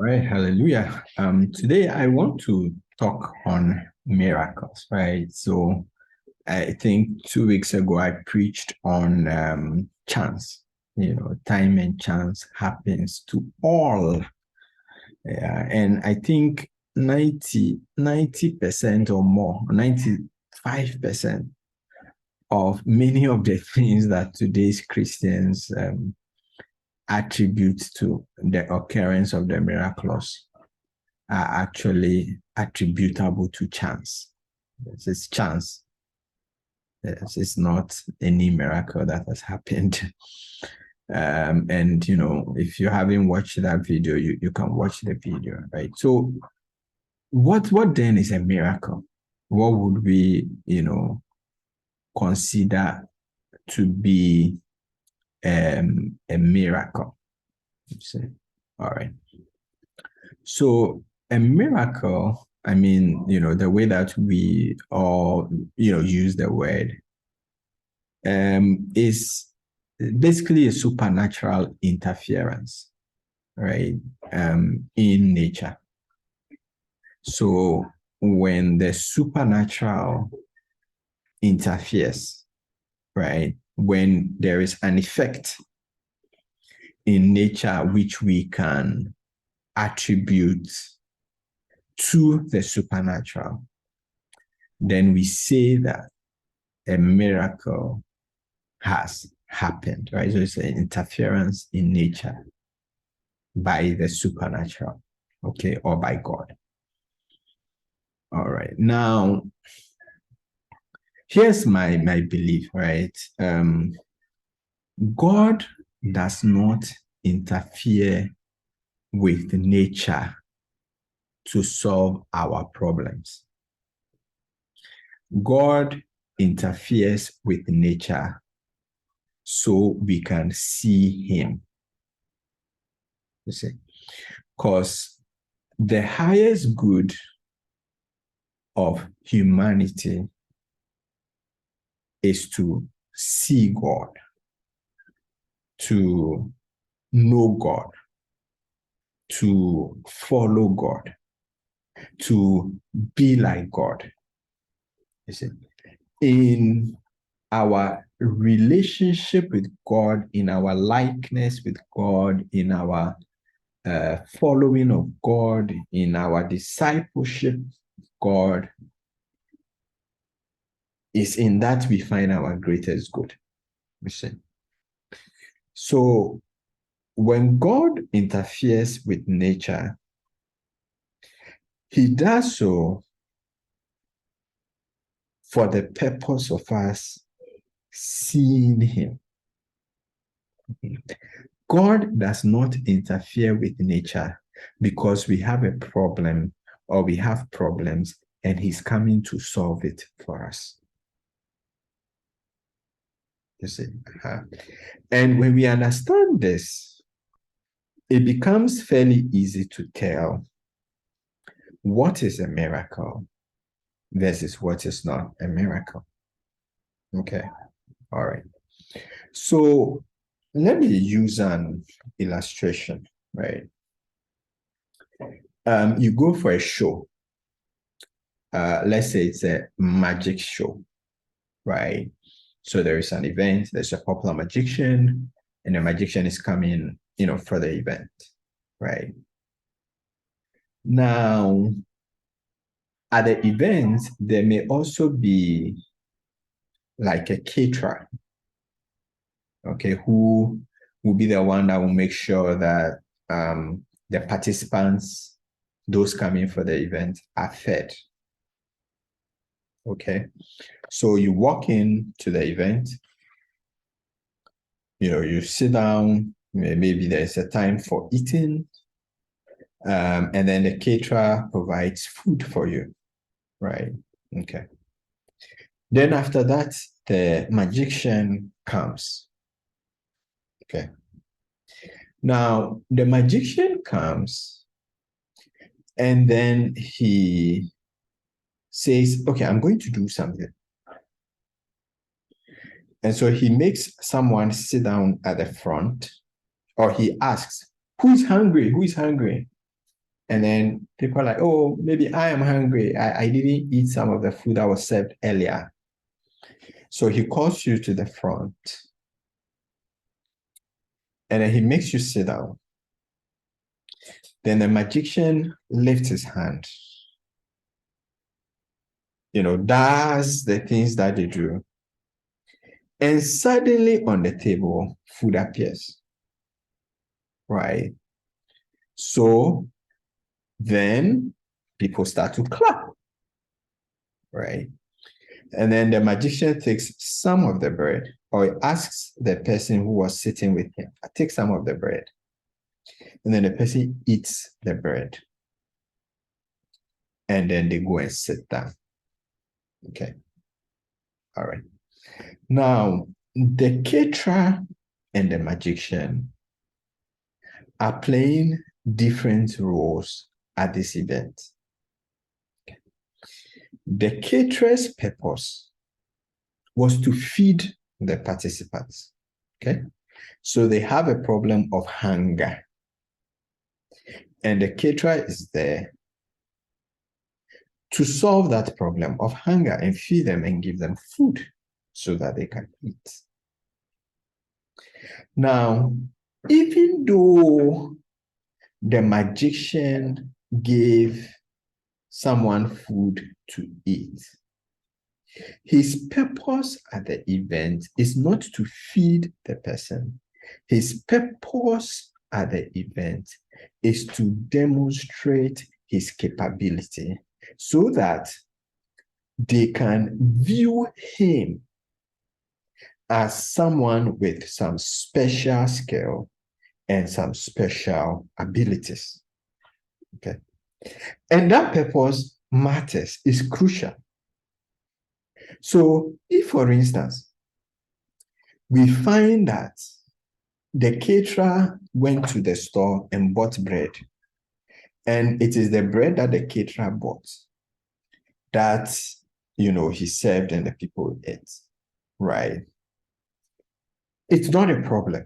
Right, hallelujah. Today I want to talk on miracles, right? So I think 2 weeks ago I preached on chance. Time and chance happens to all. Yeah, and I think 90% or more, 95% of many of the things that today's Christians attribute to the occurrence of the miraculous are actually attributable to chance. It's chance. It's not any miracle that has happened. And if you haven't watched that video, you can watch the video, right? So what then is a miracle? What would we, consider to be a miracle? See? All right. So a miracle, I mean, the way that we all, use the word, is basically a supernatural interference, right? In nature. So when the supernatural interferes, right? When there is an effect in nature which we can attribute to the supernatural, then we say that a miracle has happened, right? So it's an interference in nature by the supernatural, okay, or by God. All right. Now, here's my belief, right? God does not interfere with nature to solve our problems. God interferes with nature so we can see him. You see, because the highest good of humanity is to see God, to know God, to follow God, to be like God. You see, in our relationship with God, in our likeness with God, in our following of God, in our discipleship with God, is in that we find our greatest good. You see. So when God interferes with nature, he does so for the purpose of us seeing him. God does not interfere with nature because we have a problem or we have problems and he's coming to solve it for us. You see? And when we understand this, it becomes fairly easy to tell what is a miracle versus what is not a miracle. Okay. All right. So let me use an illustration, right? You go for a show. Let's say it's a magic show, right? So there is an event, there's a popular magician, and the magician is coming, for the event, right? Now, at the event, there may also be like a caterer, okay, who will be the one that will make sure that the participants, those coming for the event, are fed. Okay, so you walk in to the event, you sit down, maybe there's a time for eating, and then the caterer provides food for you, right? Okay. Then after that, the magician comes. Okay. Now, the magician comes and then he says, okay, I'm going to do something. And so he makes someone sit down at the front, or he asks, who is hungry? Who is hungry? And then people are like, oh, maybe I am hungry. I didn't eat some of the food that was served earlier. So he calls you to the front and then he makes you sit down. Then the magician lifts his hand, does the things that they do. And suddenly on the table, food appears. Right? So then people start to clap. Right? And then the magician takes some of the bread, or he asks the person who was sitting with him, take some of the bread. And then the person eats the bread. And then they go and sit down. Okay. All right. Now, the caterer and the magician are playing different roles at this event. The caterer's purpose was to feed the participants. Okay. So they have a problem of hunger. And the caterer is there to solve that problem of hunger and feed them and give them food so that they can eat. Now, even though the magician gave someone food to eat, his purpose at the event is not to feed the person. His purpose at the event is to demonstrate his capability so that they can view him as someone with some special skill and some special abilities. Okay. And that purpose matters, is crucial. So if, for instance, we find that the caterer went to the store and bought bread, and it is the bread that the caterer bought that, he served and the people ate, right? It's not a problem,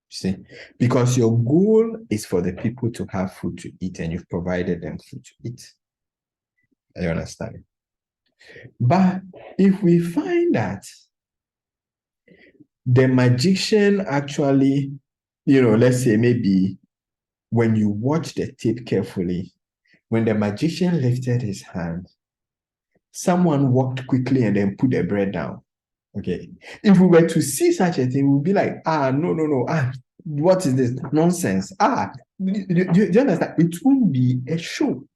see, because your goal is for the people to have food to eat and you've provided them food to eat. Are you understanding? But if we find that the magician actually, let's say maybe when you watch the tape carefully, when the magician lifted his hand, someone walked quickly and then put the bread down. Okay. If we were to see such a thing, we'd be like, no. What is this nonsense? Do you understand? It won't be a show.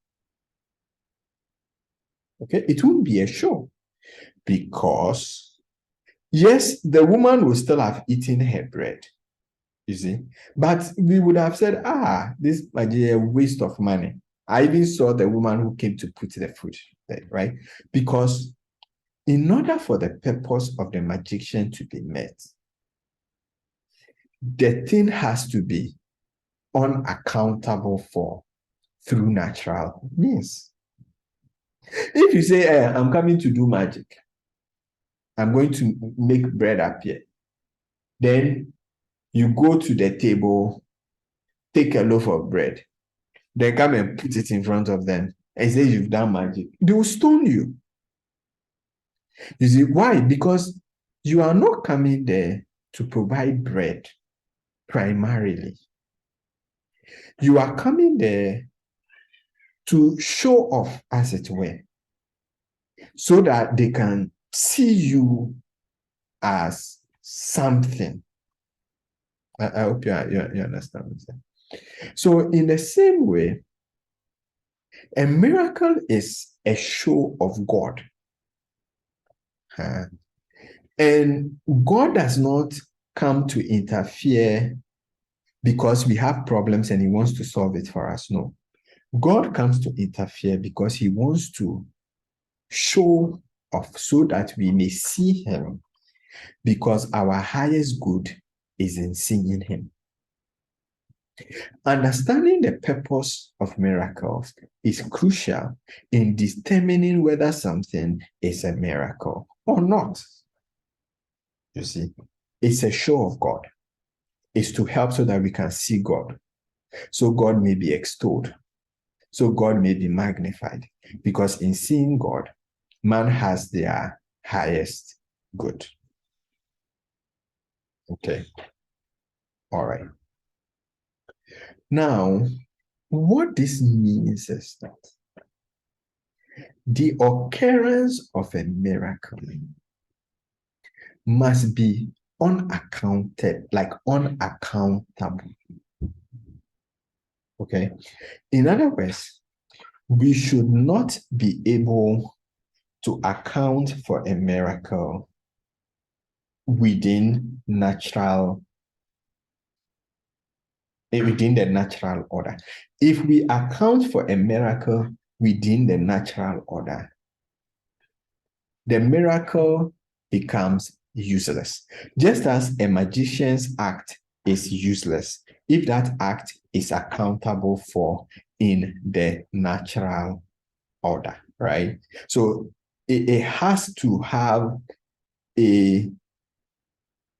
Okay. It won't be a show because, yes, the woman will still have eaten her bread, you see, but we would have said, this might be a waste of money. I even saw the woman who came to put the food there, right? Because in order for the purpose of the magician to be met, the thing has to be unaccountable for through natural means. If you say, I'm coming to do magic, I'm going to make bread appear, then you go to the table, take a loaf of bread, then come and put it in front of them and say you've done magic. They will stone you. You see, why? Because you are not coming there to provide bread primarily. You are coming there to show off, as it were, so that they can see you as something. I hope you understand what I'm saying. So in the same way, a miracle is a show of God. And God does not come to interfere because we have problems and he wants to solve it for us. No. God comes to interfere because he wants to show off so that we may see him, because our highest good is in seeing him. Understanding the purpose of miracles is crucial in determining whether something is a miracle or not. You see, it's a show of God. It's to help so that we can see God, so God may be extolled. so God may be magnified. Because in seeing God, man has their highest good. Okay. All right. Now, what this means is that the occurrence of a miracle must be unaccounted, like unaccountable. Okay. In other words, we should not be able to account for a miracle within the natural order. If we account for a miracle within the natural order, the miracle becomes useless. Just as a magician's act is useless if that act is accountable for in the natural order, right? So it has to have a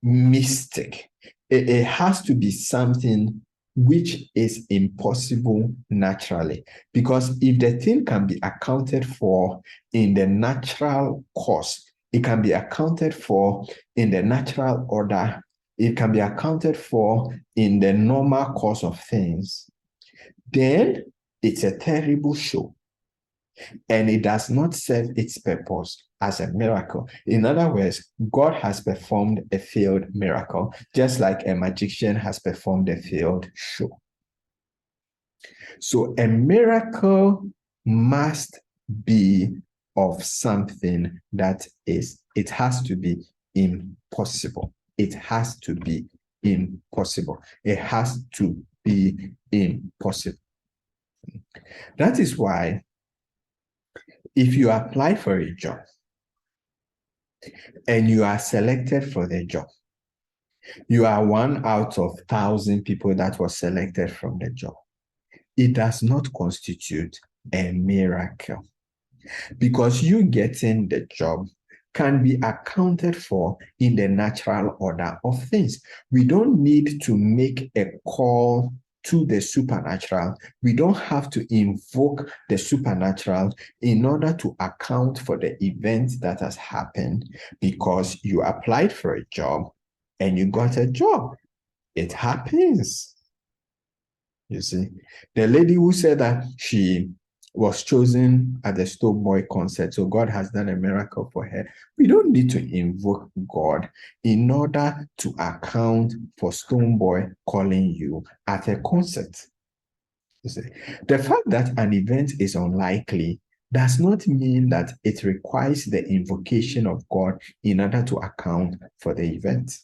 mystic. It has to be something which is impossible naturally. Because if the thing can be accounted for in the natural course, it can be accounted for in the natural order, it can be accounted for in the normal course of things, then it's a terrible show. And it does not serve its purpose as a miracle. In other words, God has performed a failed miracle, just like a magician has performed a failed show. So a miracle must be of something that it has to be impossible. It has to be impossible. It has to be impossible. That is why if you apply for a job and you are selected for the job, you are one out of 1,000 people that was selected from the job. It does not constitute a miracle, because you getting the job can be accounted for in the natural order of things. We don't need to make a call to the supernatural. We don't have to invoke the supernatural in order to account for the event that has happened, because you applied for a job and you got a job. It happens. You see, the lady who said that she was chosen at the Stonebwoy concert, so God has done a miracle for her. We don't need to invoke God in order to account for Stonebwoy calling you at a concert. You see, the fact that an event is unlikely does not mean that it requires the invocation of God in order to account for the event.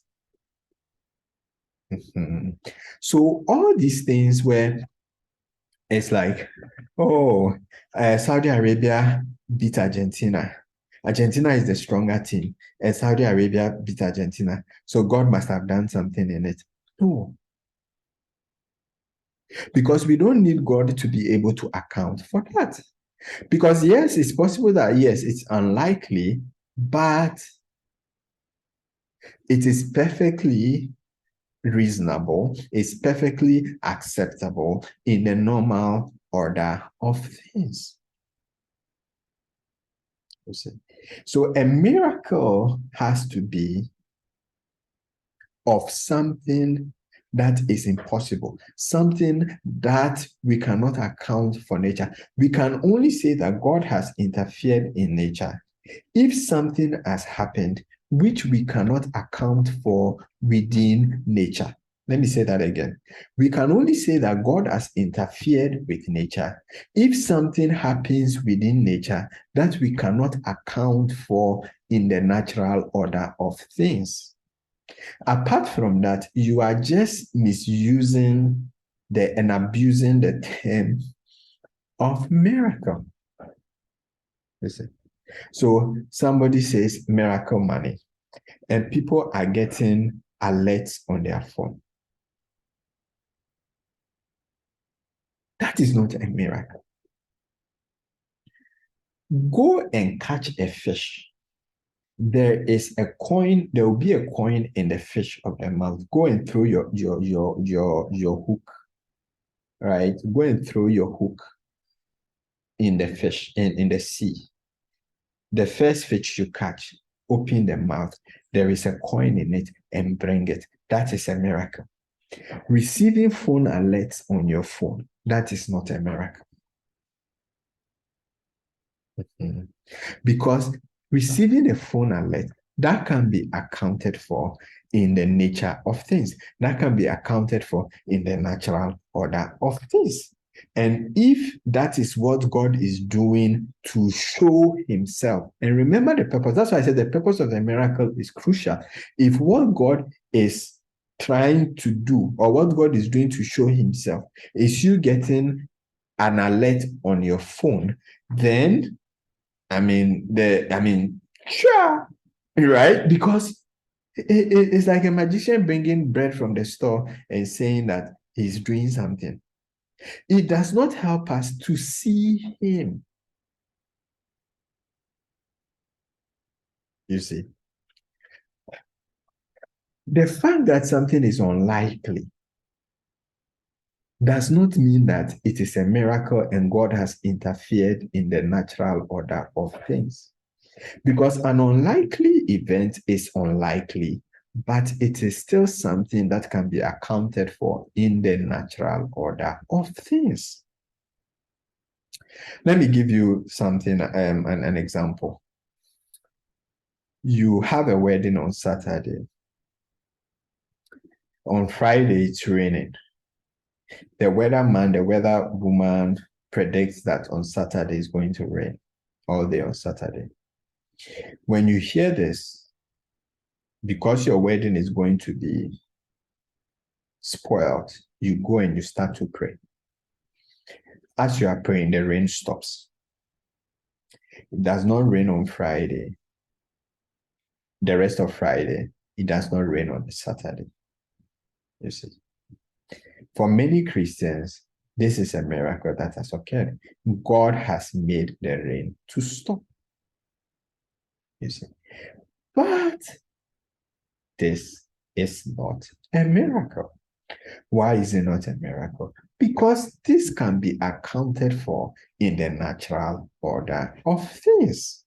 So all these things where it's like, oh, Saudi Arabia beat Argentina. Argentina is the stronger team, and Saudi Arabia beat Argentina. So God must have done something in it. No. Because we don't need God to be able to account for that. Because yes, it's possible that yes, it's unlikely, but it is perfectly reasonable, it's perfectly acceptable in the normal order of things. So a miracle has to be of something that is impossible, something that we cannot account for nature. We can only say that God has interfered in nature if something has happened which we cannot account for within nature. Let me say that again. We can only say that God has interfered with nature if something happens within nature that we cannot account for in the natural order of things. Apart from that, you are just misusing and abusing the term of miracle. Listen. So somebody says miracle money, and people are getting alerts on their phone. That is not a miracle. Go and catch a fish. There is a coin, there will be a coin in the fish of the mouth. Go and throw your hook, right? Go and throw your hook in the fish, in the sea. The first fish you catch, open the mouth, there is a coin in it, and bring it. That is a miracle. Receiving phone alerts on your phone, that is not a miracle. Because receiving a phone alert, that can be accounted for in the nature of things. That can be accounted for in the natural order of things. And if that is what God is doing to show himself, and remember the purpose, that's why I said the purpose of the miracle is crucial. If what God is trying to do, or what God is doing to show himself, is you getting an alert on your phone, then sure, right? Because it's like a magician bringing bread from the store and saying that he's doing something. It does not help us to see him. You see, the fact that something is unlikely does not mean that it is a miracle and God has interfered in the natural order of things. Because an unlikely event is unlikely, but it is still something that can be accounted for in the natural order of things. Let me give you something, an example. You have a wedding on Saturday. On Friday, it's raining. The weatherman, the weather woman predicts that on Saturday it's going to rain all day on Saturday. When you hear this, because your wedding is going to be spoiled, you go and you start to pray. As you are praying, the rain stops. It does not rain on Friday. The rest of Friday, it does not rain on Saturday. You see. For many Christians, this is a miracle that has occurred. God has made the rain to stop. You see. But this is not a miracle. Why is it not a miracle? Because this can be accounted for in the natural order of things.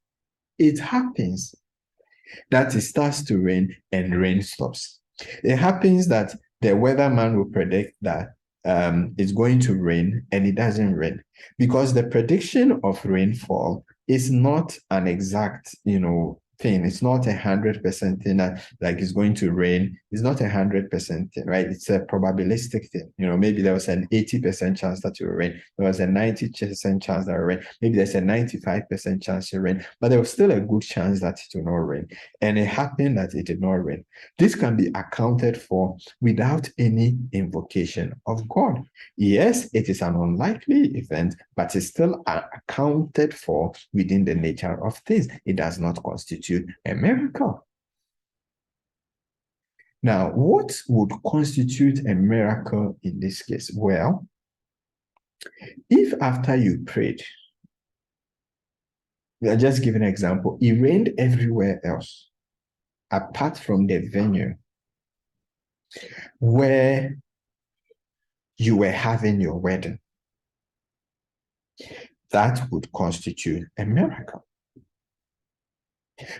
It happens that it starts to rain and rain stops. It happens that the weatherman will predict that it's going to rain and it doesn't rain, because the prediction of rainfall is not an exact, thing. It's not 100% thing that like it's going to rain. It's not 100% thing, right? It's a probabilistic thing. Maybe there was an 80% chance that it will rain. There was a 90% chance that it will rain. Maybe there's a 95% chance it will rain, but there was still a good chance that it will not rain. And it happened that it did not rain. This can be accounted for without any invocation of God. Yes, it is an unlikely event, but it's still accounted for within the nature of things. It does not constitute a miracle. Now, what would constitute a miracle in this case? Well, if after you prayed, we are just giving an example, it rained everywhere else, apart from the venue where you were having your wedding, that would constitute a miracle,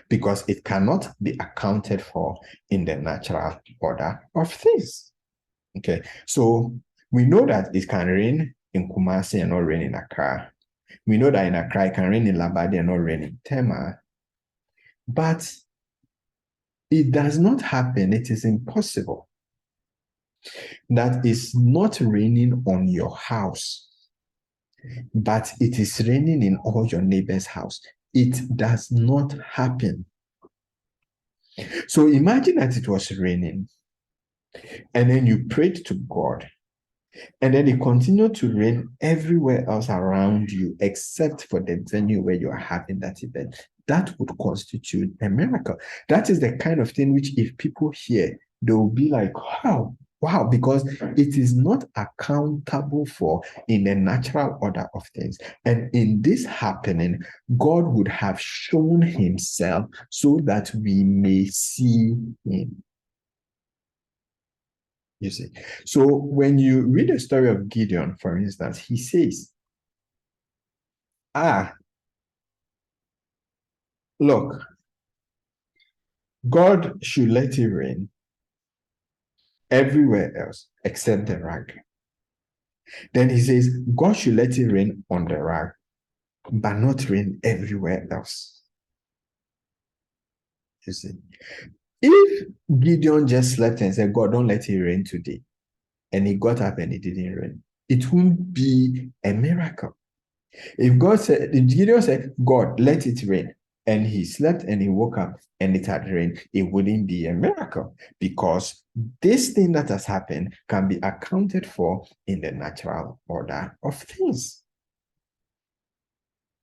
because it cannot be accounted for in the natural order of things. Okay, so we know that it can rain in Kumasi and not rain in Accra. We know that in Accra it can rain in Labadi and not rain in Tema. But it does not happen. It is impossible that it's not raining on your house, but it is raining in all your neighbors' house. It does not happen. So imagine that it was raining, and then you prayed to God, and then it continued to rain everywhere else around you, except for the venue where you are having that event. That would constitute a miracle. That is the kind of thing which, if people hear, they will be like, wow, because it is not accountable for in the natural order of things. And in this happening, God would have shown himself so that we may see him. You see. So when you read the story of Gideon, for instance, he says, Ah, look, God should let it rain everywhere else except the rag. Then he says, God should let it rain on the rag, but not rain everywhere else. You see, if Gideon just slept and said, God, don't let it rain today, and he got up and it didn't rain, it won't be a miracle. If Gideon said, God, let it rain, and he slept and he woke up and it had rained, it wouldn't be a miracle because this thing that has happened can be accounted for in the natural order of things.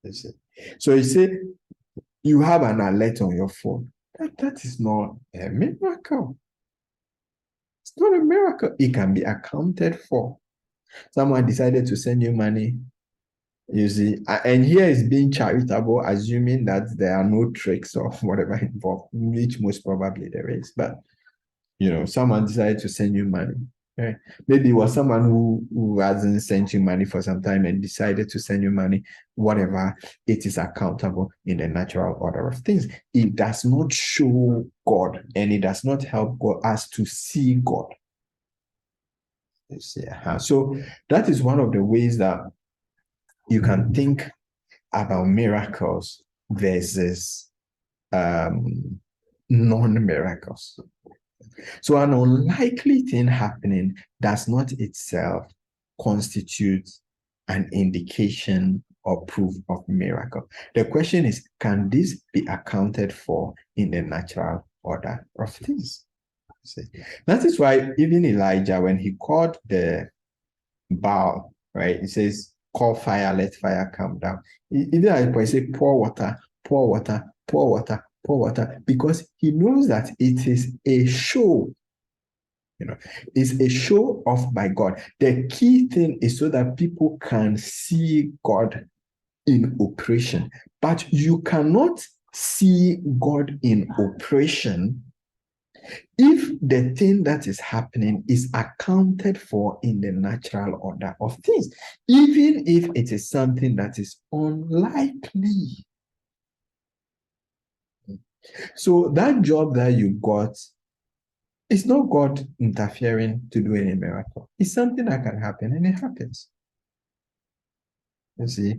You see? So you say you have an alert on your phone. That is not a miracle. It's not a miracle. It can be accounted for. Someone decided to send you money. You see, and here is being charitable, assuming that there are no tricks or whatever involved, which most probably there is. But someone decided to send you money. Right? Maybe it was someone who hasn't sent you money for some time and decided to send you money, whatever. It is accountable in the natural order of things. It does not show God and it does not help God us to see God. You see, so that is one of the ways that you can think about miracles versus non-miracles. So an unlikely thing happening does not itself constitute an indication or proof of miracle. The question is, can this be accounted for in the natural order of things? See? That is why even Elijah, when he called the Baal, right, he says, call fire, let fire come down. Even at point, say, pour water, pour water, pour water, pour water, because he knows that it is a show. It's a show off by God. The key thing is so that people can see God in operation. But you cannot see God in operation if the thing that is happening is accounted for in the natural order of things, even if it is something that is unlikely. So that job that you got, it's not God interfering to do any miracle. It's something that can happen and it happens. You see,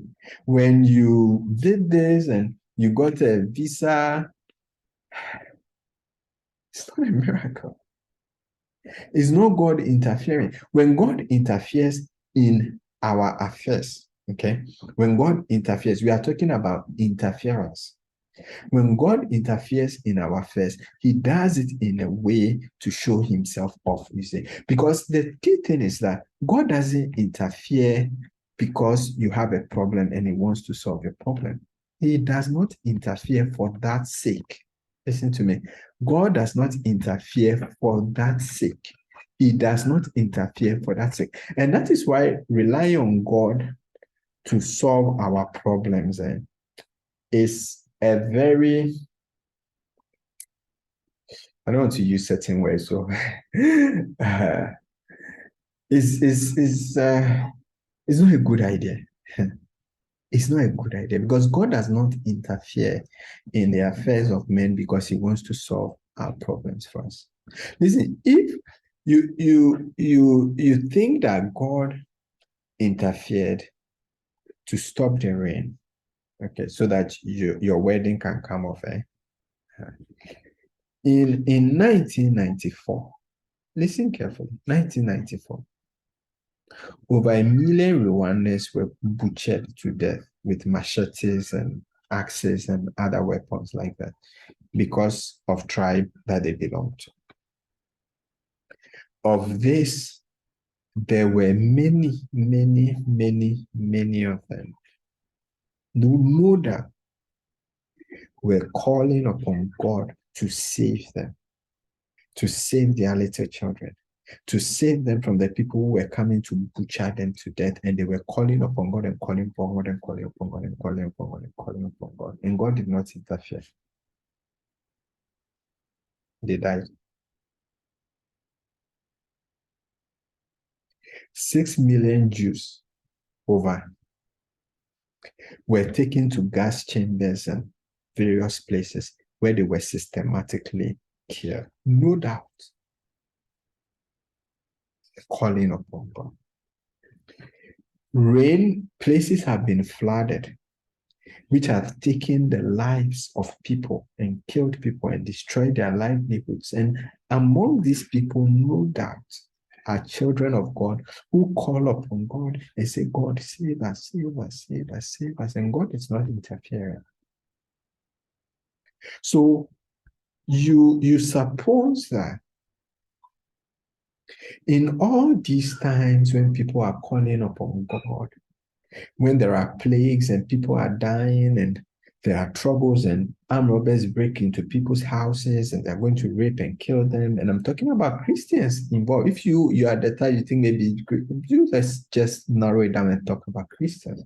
when you did this and you got a visa, it's not a miracle. It's not God interfering. When God interferes in our affairs, okay, when God interferes, we are talking about interference. When God interferes in our affairs, he does it in a way to show himself off, you see. Because the key thing is that God doesn't interfere because you have a problem and he wants to solve your problem. He does not interfere for that sake. Listen to me. God does not interfere for that sake. He does not interfere for that sake. And that is why relying on God to solve our problems is a very, I don't want to use certain words, so it's not a good idea. It's not a good idea because God does not interfere in the affairs of men because he wants to solve our problems for us. Listen, if you think that God interfered to stop the rain, okay, so that your wedding can come off, in 1994, listen carefully, 1994, over 1 million Rwandans were butchered to death with machetes and axes and other weapons like that because of tribe that they belonged to. Of this, there were many, many, many, many of them who know that were calling upon God to save them, to save their little children, to save them from the people who were coming to butcher them to death. And they were calling upon God and calling upon God and calling upon God and calling upon God and calling upon God. And God did not interfere. They died. 6 million Jews over were taken to gas chambers and various places where they were systematically killed. No doubt, calling upon God. Rain, places have been flooded, which have taken the lives of people and killed people and destroyed their livelihoods. And among these people, no doubt, are children of God who call upon God and say, God, save us, save us, save us, save us. And God is not interfering. So you suppose that in all these times when people are calling upon God, when there are plagues and people are dying and there are troubles and armed robbers break into people's houses and they're going to rape and kill them. And I'm talking about Christians involved. If you are the type you think maybe let's just narrow it down and talk about Christians.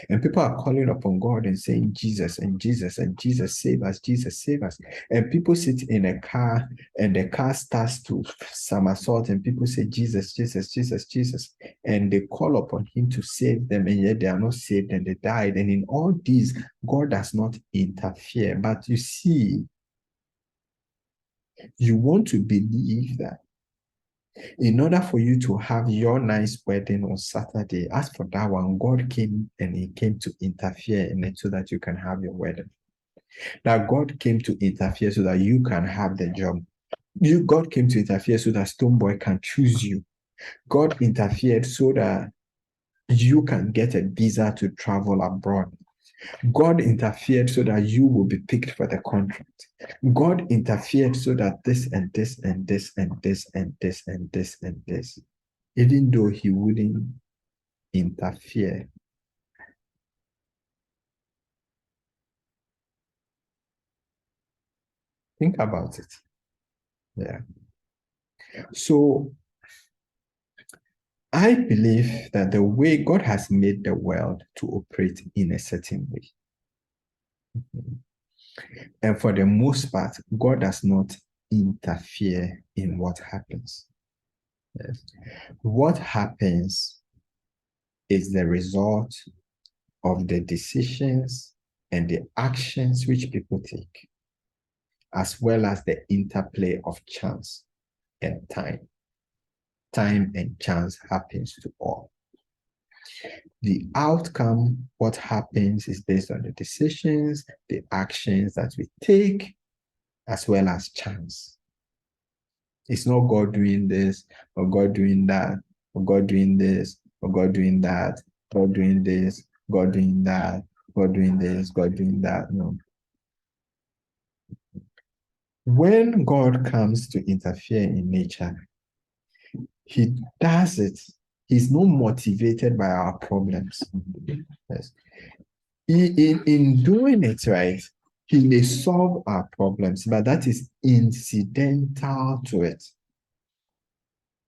And people are calling upon God and saying Jesus and Jesus and Jesus save us, Jesus save us. And people sit in a car and the car starts to somersault and people say Jesus, Jesus, Jesus, Jesus. And they call upon him to save them, and yet they are not saved and they died. And in all these, God does not interfere. But you see, you want to believe that in order for you to have your nice wedding on Saturday, as for that one, God came and he came to interfere in it so that you can have your wedding. That God came to interfere so that you can have the job. God came to interfere so that Stonebwoy can choose you. God interfered so that you can get a visa to travel abroad. God interfered so that you will be picked for the contract. God interfered so that this and this and this and this and this and this and this, even though he wouldn't interfere. Think about it. Yeah. So I believe that the way God has made the world to operate in a certain way. And for the most part, God does not interfere in what happens. Yes. What happens is the result of the decisions and the actions which people take, as well as the interplay of chance and time. Time and chance happens to all. The outcome, what happens, is based on the decisions, the actions that we take, as well as chance. It's not God doing this, or God doing that, or God doing this, or God doing that, God doing this, God doing that, God doing this, God doing that. No. When God comes to interfere in nature, he does it. He's not motivated by our problems. Yes. In doing it right, he may solve our problems, but that is incidental to it.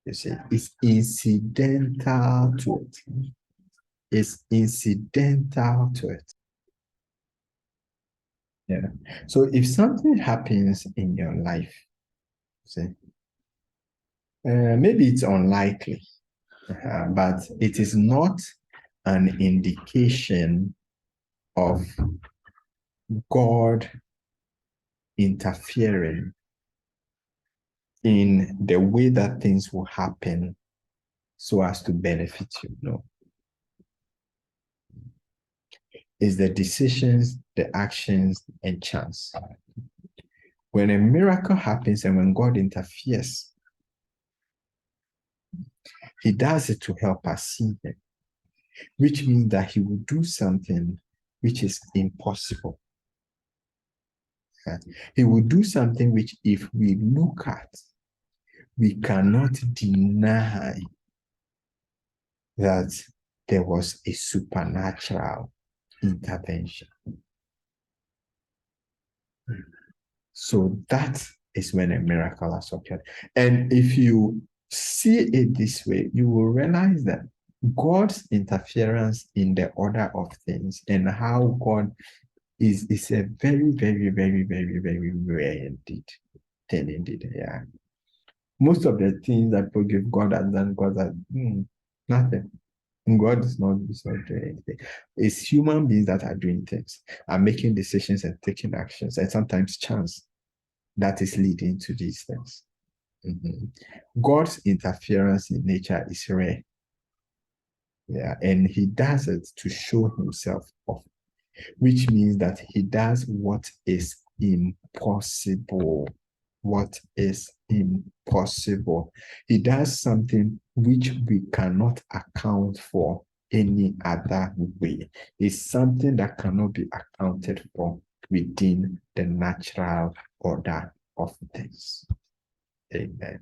You see, it's incidental to it. It's incidental to it. Yeah. So if something happens in your life, see, maybe it's unlikely, but it is not an indication of God interfering in the way that things will happen so as to benefit you. No. It's the decisions, the actions, and chance. When a miracle happens and when God interferes, he does it to help us see him, which means that he will do something which is impossible. He will do something which, if we look at, we cannot deny that there was a supernatural intervention. So that is when a miracle has occurred. And if you see it this way, you will realize that God's interference in the order of things and how God is a very, very, very, very, very rare indeed. Thing indeed, yeah. Most of the things that people give God has done, God has nothing. God is not doing anything. It's human beings that are doing things, are making decisions and taking actions, and sometimes chance that is leading to these things. Mhm. God's interference in nature is rare. Yeah, and he does it to show himself off, which means that he does what is impossible. What is impossible. He does something which we cannot account for any other way. It's something that cannot be accounted for within the natural order of things. Amen.